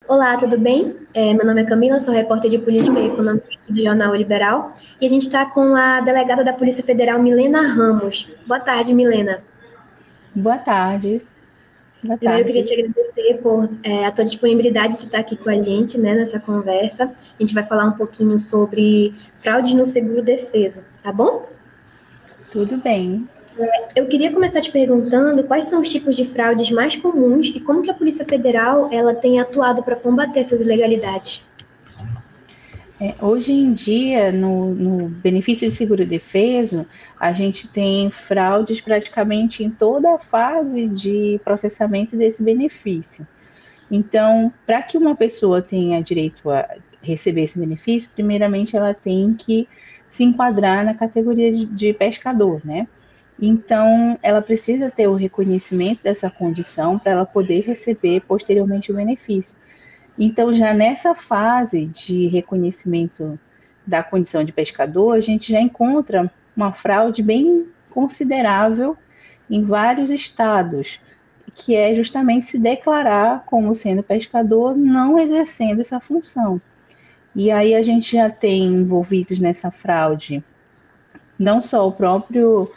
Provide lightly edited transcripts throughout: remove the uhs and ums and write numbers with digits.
Olá, tudo bem? Meu nome é Camila, sou repórter de Política e Econômica aqui do Jornal o Liberal e a gente está com a delegada da Polícia Federal, Milena Ramos. Boa tarde, Milena. Boa tarde, boa Primeiro, eu queria tarde. te agradecer por a tua disponibilidade de estar aqui com a gente, né, nessa conversa. A gente vai falar um pouquinho sobre fraudes no seguro-defeso, tá bom? Tudo bem. Eu queria começar te perguntando quais são os tipos de fraudes mais comuns e como que a Polícia Federal ela tem atuado para combater essas ilegalidades. Hoje em dia, no benefício de seguro-defeso, a gente tem fraudes praticamente em toda a fase de processamento desse benefício. Então, para que uma pessoa tenha direito a receber esse benefício, primeiramente ela tem que se enquadrar na categoria de pescador, né? Então, ela precisa ter o reconhecimento dessa condição para ela poder receber posteriormente o benefício. Então, já nessa fase de reconhecimento da condição de pescador, a gente já encontra uma fraude bem considerável em vários estados, que é justamente se declarar como sendo pescador, não exercendo essa função. E aí a gente já tem envolvidos nessa fraude não só o próprio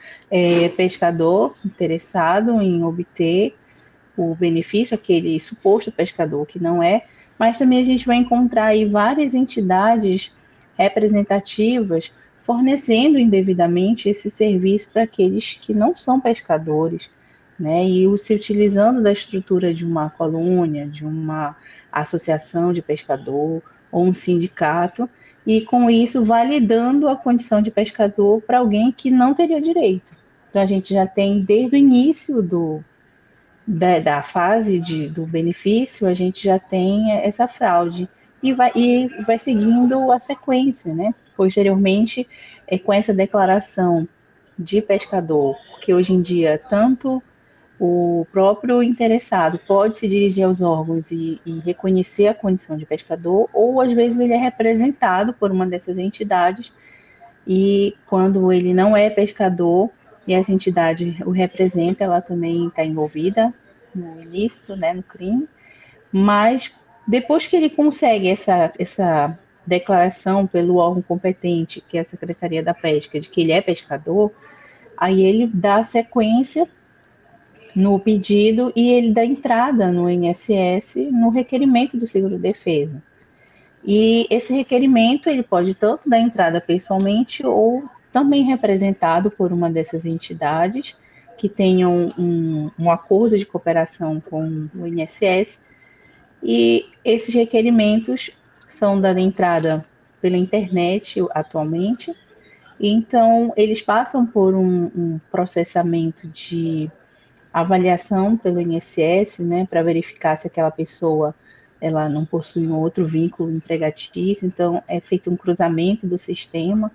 pescador interessado em obter o benefício, aquele suposto pescador que não é, mas também a gente vai encontrar aí várias entidades representativas fornecendo indevidamente esse serviço para aqueles que não são pescadores, né? E se utilizando da estrutura de uma colônia, de uma associação de pescador ou um sindicato, e com isso validando a condição de pescador para alguém que não teria direito. Então a gente já tem desde o início da fase do benefício, a gente já tem essa fraude e vai seguindo a sequência, né? Posteriormente, com essa declaração de pescador, que hoje em dia tanto o próprio interessado pode se dirigir aos órgãos e reconhecer a condição de pescador, ou às vezes ele é representado por uma dessas entidades, e quando ele não é pescador e essa entidade o representa, ela também está envolvida no ilícito, né, no crime, mas depois que ele consegue essa declaração pelo órgão competente, que é a Secretaria da Pesca, de que ele é pescador, aí ele dá sequência no pedido e ele dá entrada no INSS no requerimento do seguro-defeso. E esse requerimento ele pode tanto dar entrada pessoalmente ou também representado por uma dessas entidades que tenham um acordo de cooperação com o INSS. E esses requerimentos são dando entrada pela internet atualmente. E então eles passam por um processamento de avaliação pelo INSS, né, para verificar se aquela pessoa ela não possui um outro vínculo empregatício, então é feito um cruzamento do sistema.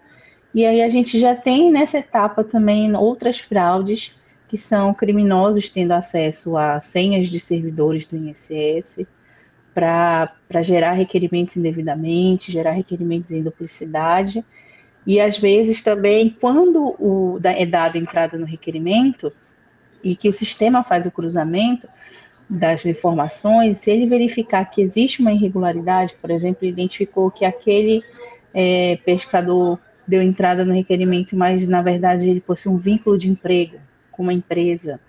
E aí a gente já tem nessa etapa também outras fraudes, que são criminosos tendo acesso a senhas de servidores do INSS para gerar requerimentos indevidamente, gerar requerimentos em duplicidade. E às vezes também, quando é dada entrada no requerimento, e que o sistema faz o cruzamento das informações, se ele verificar que existe uma irregularidade, por exemplo, identificou que aquele pescador deu entrada no requerimento, mas na verdade ele possui um vínculo de emprego com uma empresa,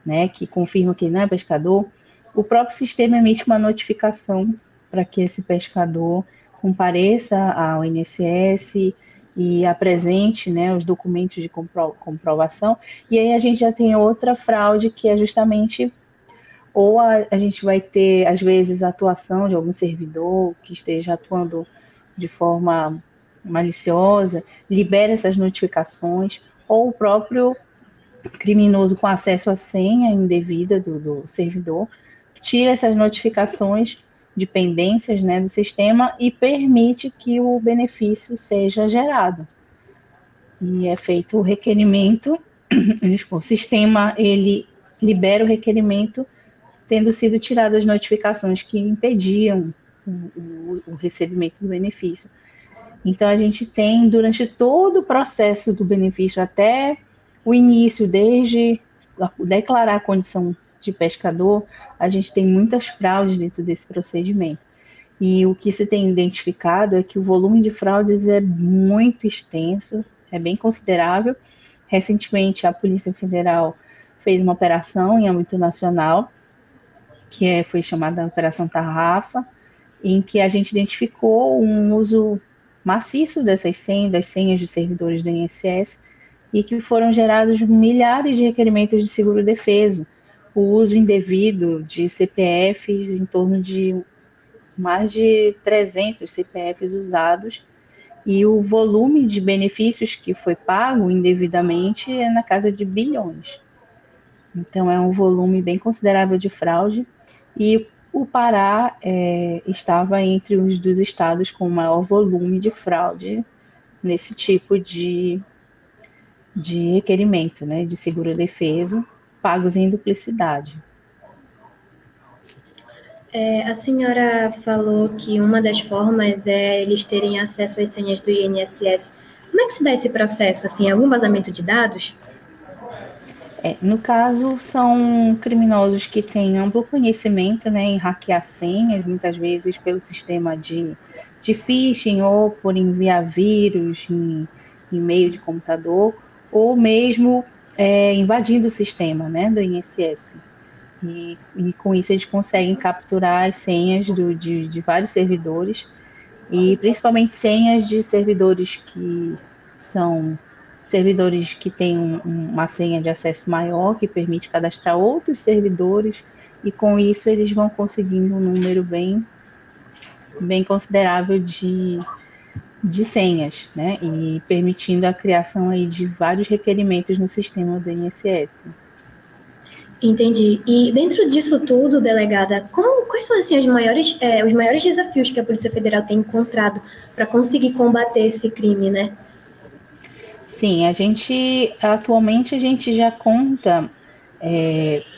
né, que confirma que ele não é pescador, o próprio sistema emite uma notificação para que esse pescador compareça ao INSS e apresente, né, os documentos de comprovação. E aí a gente já tem outra fraude, que é justamente ou a gente vai ter, às vezes, a atuação de algum servidor que esteja atuando de forma maliciosa, libera essas notificações, ou o próprio criminoso com acesso à senha indevida do servidor, tira essas notificações de pendências, né, do sistema e permite que o benefício seja gerado. E é feito o requerimento, o sistema ele libera o requerimento tendo sido tiradas as notificações que impediam o recebimento do benefício. Então, a gente tem, durante todo o processo do benefício, até o início, desde declarar a condição de pescador, a gente tem muitas fraudes dentro desse procedimento. E o que se tem identificado é que o volume de fraudes é muito extenso, é bem considerável. Recentemente, a Polícia Federal fez uma operação em âmbito nacional, que foi chamada Operação Tarrafa, em que a gente identificou um uso maciço dessas senhas, das senhas de servidores do INSS, e que foram gerados milhares de requerimentos de seguro-defeso, o uso indevido de CPFs, em torno de mais de 300 CPFs usados, e o volume de benefícios que foi pago indevidamente é na casa de bilhões. Então, é um volume bem considerável de fraude, e o Pará estava entre os dos estados com maior volume de fraude nesse tipo de requerimento, né, de seguro-defeso, pagos em duplicidade. A senhora falou que uma das formas é eles terem acesso às senhas do INSS. Como é que se dá esse processo? Assim, algum vazamento de dados? No caso, são criminosos que têm amplo conhecimento, né, em hackear senhas, muitas vezes pelo sistema de phishing ou por enviar vírus em e-mail de computador, ou mesmo invadindo o sistema, né, do INSS. E com isso eles conseguem capturar as senhas de vários servidores, e principalmente senhas de servidores que são servidores que têm uma senha de acesso maior, que permite cadastrar outros servidores, e com isso eles vão conseguindo um número bem considerável de senhas, né? E permitindo a criação aí de vários requerimentos no sistema do INSS. Entendi. E dentro disso tudo, delegada, quais são assim, os maiores desafios que a Polícia Federal tem encontrado para conseguir combater esse crime, né? Sim, atualmente a gente já conta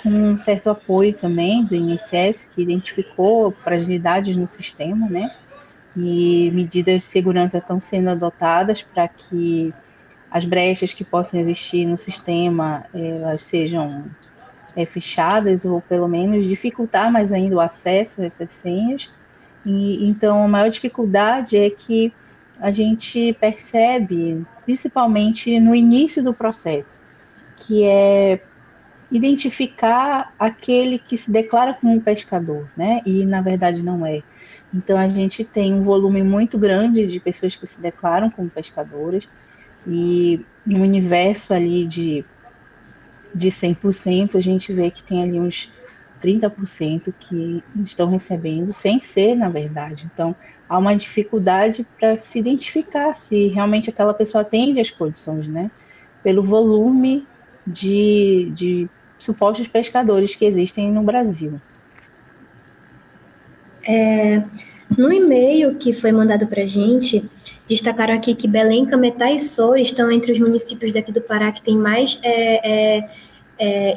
com um certo apoio também do INSS, que identificou fragilidades no sistema, né? E medidas de segurança estão sendo adotadas para que as brechas que possam existir no sistema elas sejam fechadas, ou pelo menos dificultar mais ainda o acesso a essas senhas. E então a maior dificuldade é que a gente percebe, principalmente no início do processo, que é identificar aquele que se declara como um pescador, né? E na verdade não é. Então a gente tem um volume muito grande de pessoas que se declaram como pescadoras, e no universo ali de 100%, a gente vê que tem ali uns 30% que estão recebendo sem ser, na verdade. Então, há uma dificuldade para se identificar se realmente aquela pessoa atende às condições, né? Pelo volume de supostos pescadores que existem no Brasil. No e-mail que foi mandado para a gente, destacaram aqui que Belém, Cametá e Soura estão entre os municípios daqui do Pará que tem mais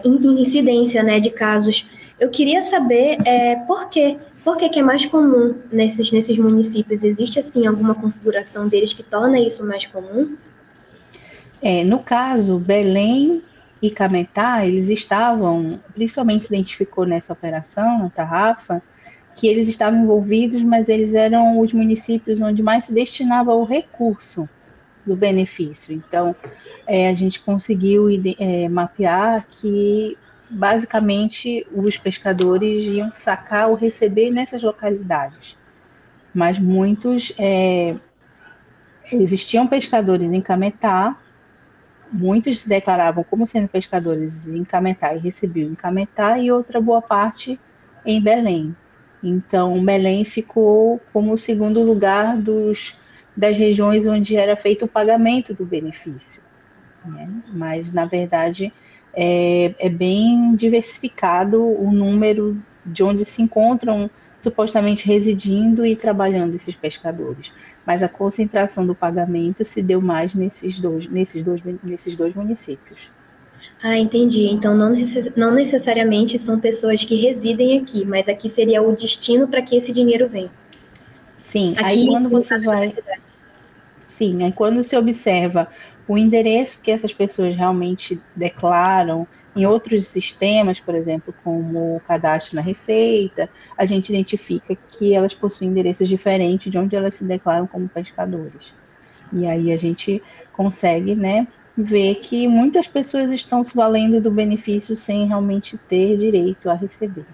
incidência, né, de casos. Eu queria saber por quê. Por que é mais comum nesses municípios? Existe, assim, alguma configuração deles que torna isso mais comum? No caso, Belém e Cametá, eles estavam, principalmente se identificou nessa operação, na Tarrafa, que eles estavam envolvidos, mas eles eram os municípios onde mais se destinava o recurso do benefício. Então, a gente conseguiu mapear que, basicamente, os pescadores iam sacar ou receber nessas localidades. Mas muitos... existiam pescadores em Cametá, muitos se declaravam como sendo pescadores em Cametá e recebiam em Cametá, e outra boa parte em Belém. Então, Belém ficou como o segundo lugar das regiões onde era feito o pagamento do benefício, né? Mas, na verdade, é bem diversificado o número de onde se encontram supostamente residindo e trabalhando esses pescadores. Mas a concentração do pagamento se deu mais nesses dois municípios. Ah, entendi. Então, não necessariamente são pessoas que residem aqui, mas aqui seria o destino para que esse dinheiro venha. Sim, aqui, aí quando você vai... Sim, aí quando se observa o endereço que essas pessoas realmente declaram Em outros sistemas, por exemplo, como o cadastro na Receita, a gente identifica que elas possuem endereços diferentes de onde elas se declaram como pescadores. E aí a gente consegue, né, ver que muitas pessoas estão se valendo do benefício sem realmente ter direito a receber.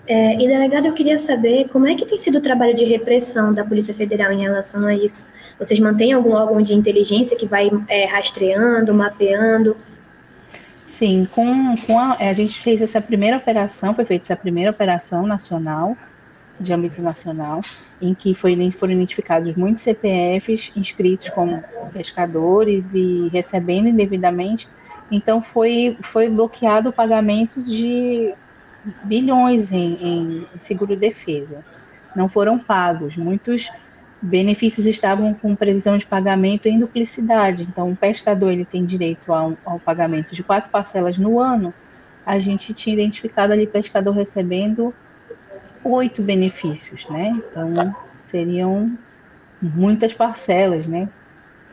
E, delegado, eu queria saber como é que tem sido o trabalho de repressão da Polícia Federal em relação a isso. Vocês mantêm algum órgão de inteligência que vai rastreando, mapeando? Sim, a gente fez essa primeira operação, foi feita essa primeira operação nacional, de âmbito nacional, em que foram identificados muitos CPFs inscritos como pescadores e recebendo indevidamente. Então, foi bloqueado o pagamento de bilhões em seguro-defesa. Não foram pagos. Muitos benefícios estavam com previsão de pagamento em duplicidade. Então, o pescador ele tem direito ao pagamento de 4 parcelas no ano. A gente tinha identificado ali pescador recebendo 8 benefícios, né? Então, seriam muitas parcelas, né?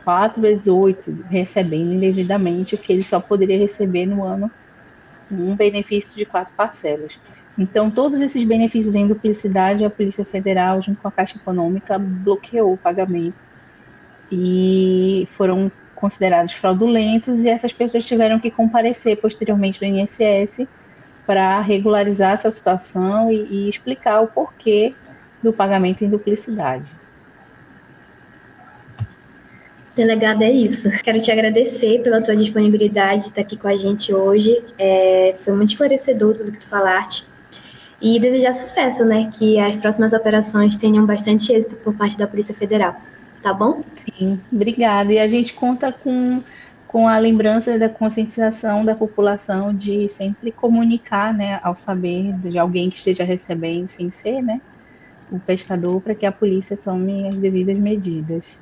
4 vezes 8, recebendo indevidamente o que ele só poderia receber no ano, um benefício de 4 parcelas. Então, todos esses benefícios em duplicidade, a Polícia Federal, junto com a Caixa Econômica, bloqueou o pagamento e foram considerados fraudulentos, e essas pessoas tiveram que comparecer posteriormente no INSS para regularizar essa situação e explicar o porquê do pagamento em duplicidade. Delegada, é isso. Quero te agradecer pela tua disponibilidade de estar aqui com a gente hoje. Foi muito esclarecedor tudo que tu falaste. E desejar sucesso, né? Que as próximas operações tenham bastante êxito por parte da Polícia Federal. Tá bom? Sim, obrigada. E a gente conta com a lembrança da conscientização da população de sempre comunicar, né, ao saber de alguém que esteja recebendo, sem ser, né, o pescador, para que a polícia tome as devidas medidas.